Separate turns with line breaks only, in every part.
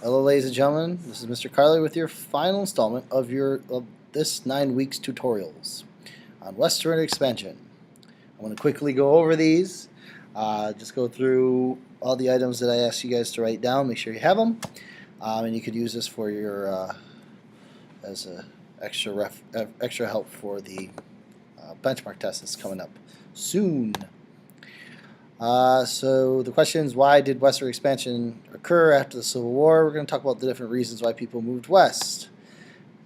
Hello, ladies and gentlemen. This is Mr. Carly with your final installment of this 9 weeks tutorials on Westward expansion. I'm going to quickly go over these. Just go through all the items that I asked you guys to write down. Make sure you have them, and you could use this for your as a extra help for the benchmark test that's coming up soon. So the question is, why did westward expansion occur after the Civil War? We're going to talk about the different reasons why people moved west.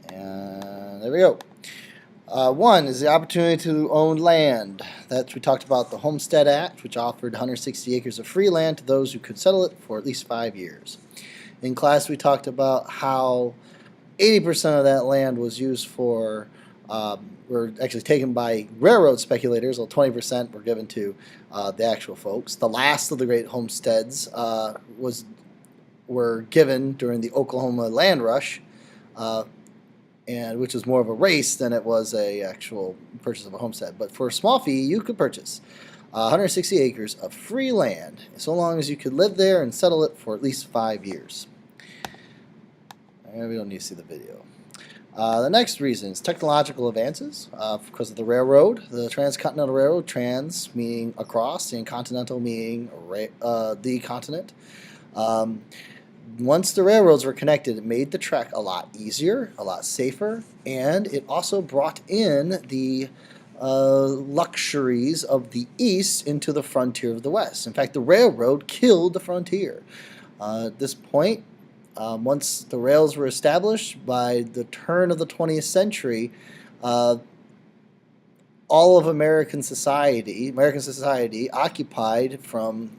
And there we go. One is the opportunity to own land. We talked about the Homestead Act, which offered 160 acres of free land to those who could settle it for at least 5 years. In class, we talked about how 80% of that land was used for were actually taken by railroad speculators, while 20% were given to the actual folks. The last of the great homesteads were given during the Oklahoma land rush, and which was more of a race than it was a actual purchase of a homestead. But for a small fee, you could purchase 160 acres of free land, so long as you could live there and settle it for at least 5 years. And we don't need to see the video. The next reason is technological advances. Because of the railroad, the transcontinental railroad, trans meaning across, and continental meaning the continent. Once the railroads were connected, it made the trek a lot easier, a lot safer, and it also brought in the luxuries of the East into the frontier of the West. In fact, the railroad killed the frontier. At this point, once the rails were established, by the turn of the 20th century, all of American society occupied from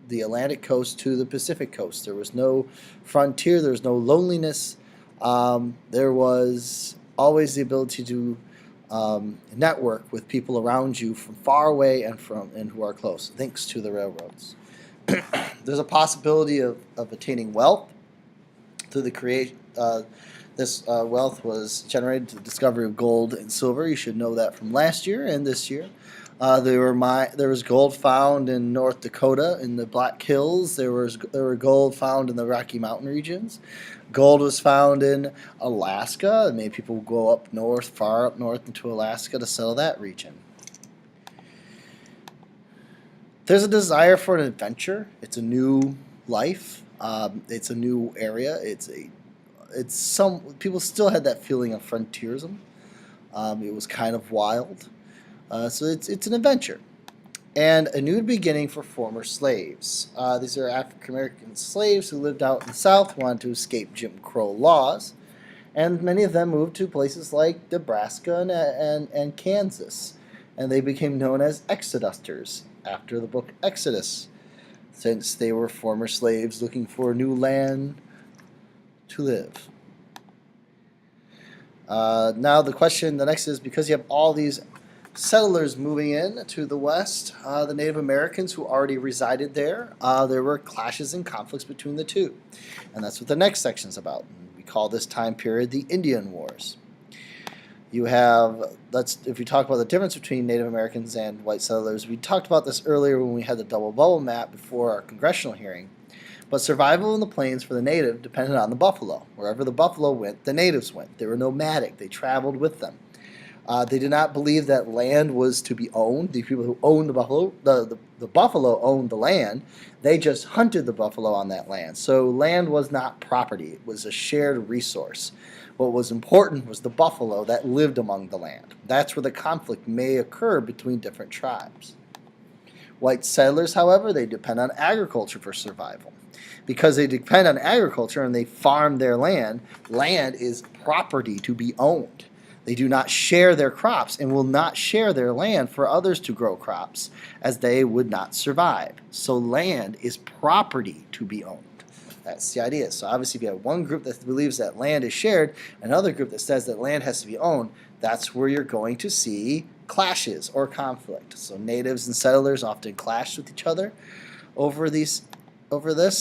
the Atlantic coast to the Pacific coast. There was no frontier, there was no loneliness. There was always the ability to network with people around you from far away and who are close, thanks to the railroads. There's a possibility of attaining wealth through the creation. This wealth was generated through the discovery of gold and silver. You should know that from last year and this year. There was gold found in North Dakota in the Black Hills. There were gold found in the Rocky Mountain regions. Gold was found in Alaska. Many people go up north, far up north into Alaska to settle that region. There's a desire for an adventure. It's a new life. It's a new area. People still had that feeling of frontierism. It was kind of wild. So it's an adventure. And a new beginning for former slaves. These are African American slaves who lived out in the South, wanted to escape Jim Crow laws, and many of them moved to places like Nebraska and Kansas, and they became known as exodusters after the book Exodus, since they were former slaves looking for new land to live. Now the next is, because you have all these settlers moving in to the West, the Native Americans who already resided there, there were clashes and conflicts between the two. And that's what the next section is about. We call this time period the Indian Wars. If we talk about the difference between Native Americans and white settlers, we talked about this earlier when we had the double bubble map before our congressional hearing. But survival in the plains for the native depended on the buffalo. Wherever the buffalo went, the natives went. They were nomadic. They traveled with them. They did not believe that land was to be owned. The people who owned the buffalo, the buffalo owned the land. They just hunted the buffalo on that land. So land was not property. It was a shared resource. What was important was the buffalo that lived among the land. That's where the conflict may occur between different tribes. White settlers, however, they depend on agriculture for survival. Because they depend on agriculture and they farm their land, land is property to be owned. They do not share their crops and will not share their land for others to grow crops, as they would not survive. So land is property to be owned. That's the idea. So obviously if you have one group that believes that land is shared, another group that says that land has to be owned, that's where you're going to see clashes or conflict. So natives and settlers often clashed with each other over this,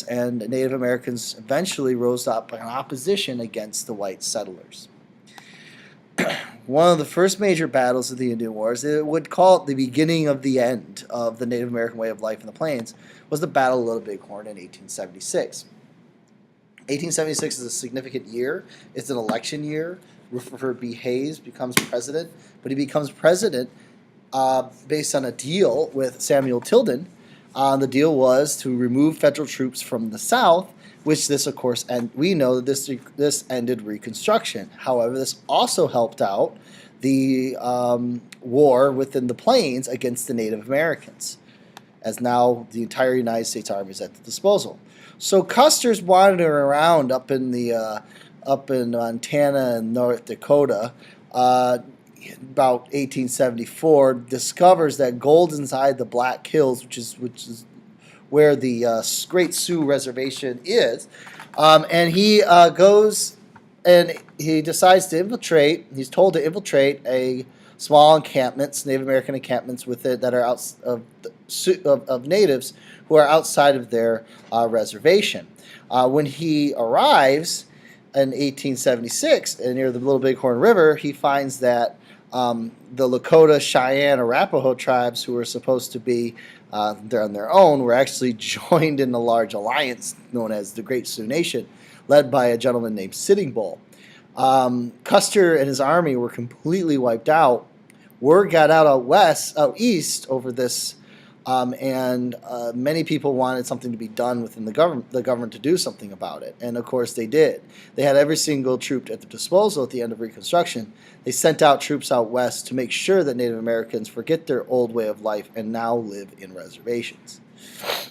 and Native Americans eventually rose up in opposition against the white settlers. One of the first major battles of the Indian Wars, it would call it the beginning of the end of the Native American way of life in the plains, was the Battle of Little Bighorn in 1876. 1876 is a significant year. It's an election year. Rutherford B. Hayes becomes president, but he becomes president based on a deal with Samuel Tilden. The deal was to remove federal troops from the South, which this, of course, and we know that this ended Reconstruction. However, this also helped out the war within the plains against the Native Americans, as now the entire United States Army is at the disposal. So Custer's wandering around up in Montana and North Dakota. About 1874, discovers that gold's inside the Black Hills, which is where the Great Sioux Reservation is, and he goes and he decides to infiltrate. He's told to infiltrate a small encampments, Native American encampments with it that are out of natives who are outside of their reservation. When he arrives in 1876 near the Little Bighorn River, he finds that the Lakota, Cheyenne, Arapaho tribes, who were supposed to be there on their own, were actually joined in a large alliance known as the Great Sioux Nation, led by a gentleman named Sitting Bull. Custer and his army were completely wiped out. Word got out east over this, and many people wanted something to be done within the government to do something about it. And of course they did. They had every single troop at their disposal at the end of Reconstruction. They sent out troops out west to make sure that Native Americans forget their old way of life and now live in reservations.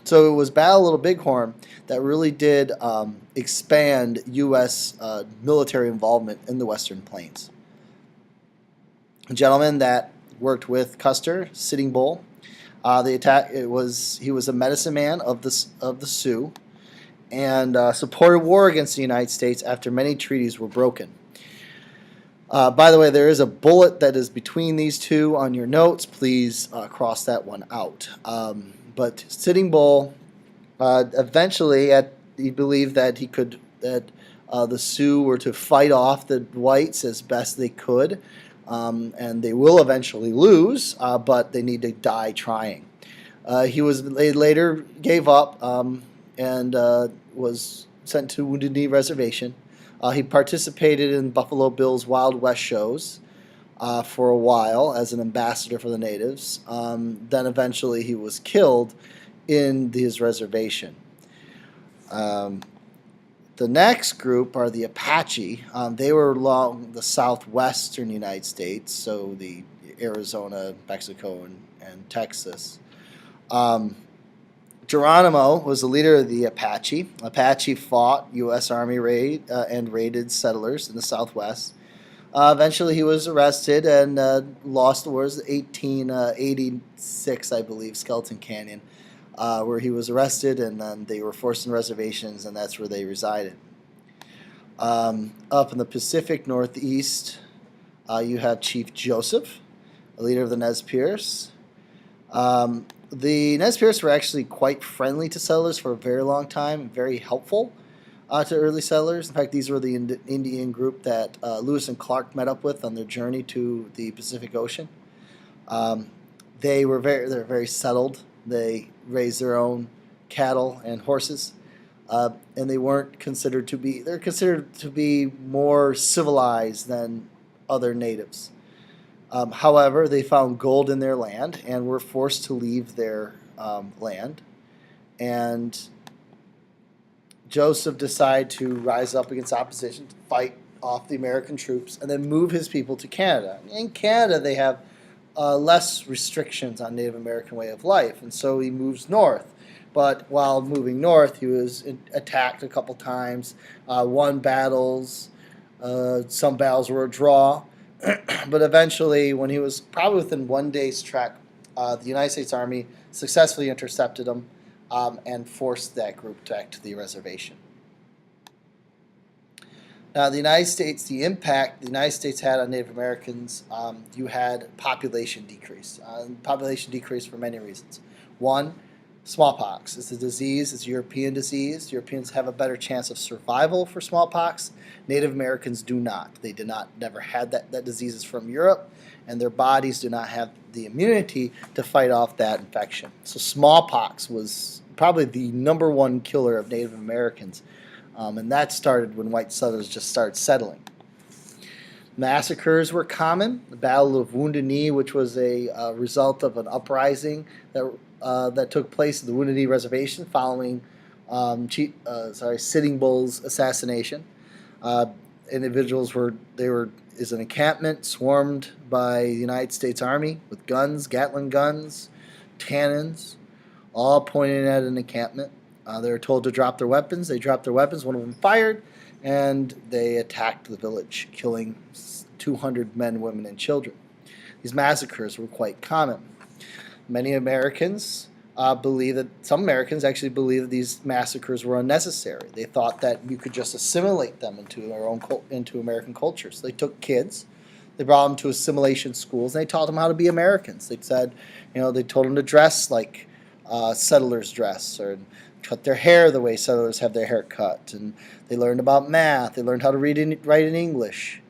So it was Battle of Little Bighorn that really did expand U.S. Military involvement in the Western Plains. A gentleman that worked with Custer, Sitting Bull. He was a medicine man of the Sioux, and supported war against the United States after many treaties were broken. By the way, there is a bullet that is between these two on your notes. Please cross that one out. But Sitting Bull eventually, he believed that the Sioux were to fight off the whites as best they could. And they will eventually lose, but they need to die trying. He later gave up and was sent to Wounded Knee Reservation. He participated in Buffalo Bill's Wild West shows for a while as an ambassador for the natives. Then eventually he was killed in his reservation. The next group are the Apache. They were along the southwestern United States, so the Arizona, Mexico, and Texas. Geronimo was the leader of the Apache. Apache fought U.S. Army and raided settlers in the Southwest. Eventually he was arrested and lost the wars in 1886, I believe, Skeleton Canyon. Where he was arrested, and then they were forced in reservations, and that's where they resided. Up in the Pacific Northeast, you have Chief Joseph, a leader of the Nez Perce. The Nez Perce were actually quite friendly to settlers for a very long time, and very helpful to early settlers. In fact, these were the Indian group that Lewis and Clark met up with on their journey to the Pacific Ocean. They're very settled. They raised their own cattle and horses, and they're considered to be more civilized than other natives. However, they found gold in their land and were forced to leave their land. And Joseph decided to rise up against opposition, to fight off the American troops, and then move his people to Canada. In Canada, they have less restrictions on Native American way of life, and so he moves north. But while moving north, he was attacked a couple times, won battles. Some battles were a draw. But eventually, when he was probably within 1 day's trek, the United States Army successfully intercepted him and forced that group back to the reservation. Now, the United States, the impact the United States had on Native Americans, you had population decrease. Population decrease for many reasons. One, smallpox. It's a disease. It's a European disease. Europeans have a better chance of survival for smallpox. Native Americans do not. They never had that. That disease is from Europe, and their bodies do not have the immunity to fight off that infection. So smallpox was probably the #1 killer of Native Americans And that started when white settlers just started settling. Massacres were common. The Battle of Wounded Knee, which was a result of an uprising that took place at the Wounded Knee Reservation following Sitting Bull's assassination. Individuals is an encampment swarmed by the United States Army with guns, Gatling guns, cannons, all pointing at an encampment. They were told to drop their weapons. They dropped their weapons. One of them fired, and they attacked the village, killing 200 men, women, and children. These massacres were quite common. Some Americans actually believe that these massacres were unnecessary. They thought that you could just assimilate them into American culture. So they took kids, they brought them to assimilation schools, and they taught them how to be Americans. They said, they told them to dress like settlers dress, or cut their hair the way settlers have their hair cut, and they learned about math. They learned how to read and write in English.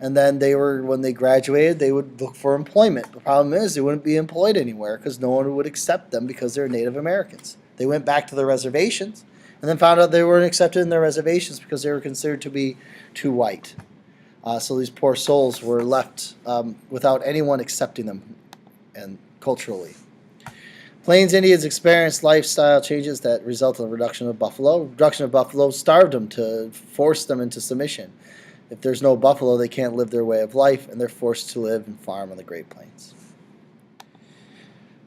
And then when they graduated, they would look for employment. The problem is they wouldn't be employed anywhere because no one would accept them because they're Native Americans. They went back to their reservations and then found out they weren't accepted in their reservations because they were considered to be too white. So these poor souls were left without anyone accepting them and culturally. Plains Indians experienced lifestyle changes that resulted in the reduction of buffalo. Reduction of buffalo starved them to force them into submission. If there's no buffalo, they can't live their way of life, and they're forced to live and farm on the Great Plains.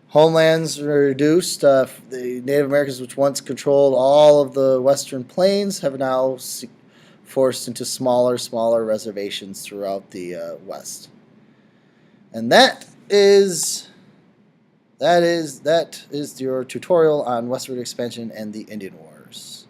Homelands were reduced. The Native Americans, which once controlled all of the western plains, have now forced into smaller reservations throughout the West. And that is your tutorial on westward expansion and the Indian Wars.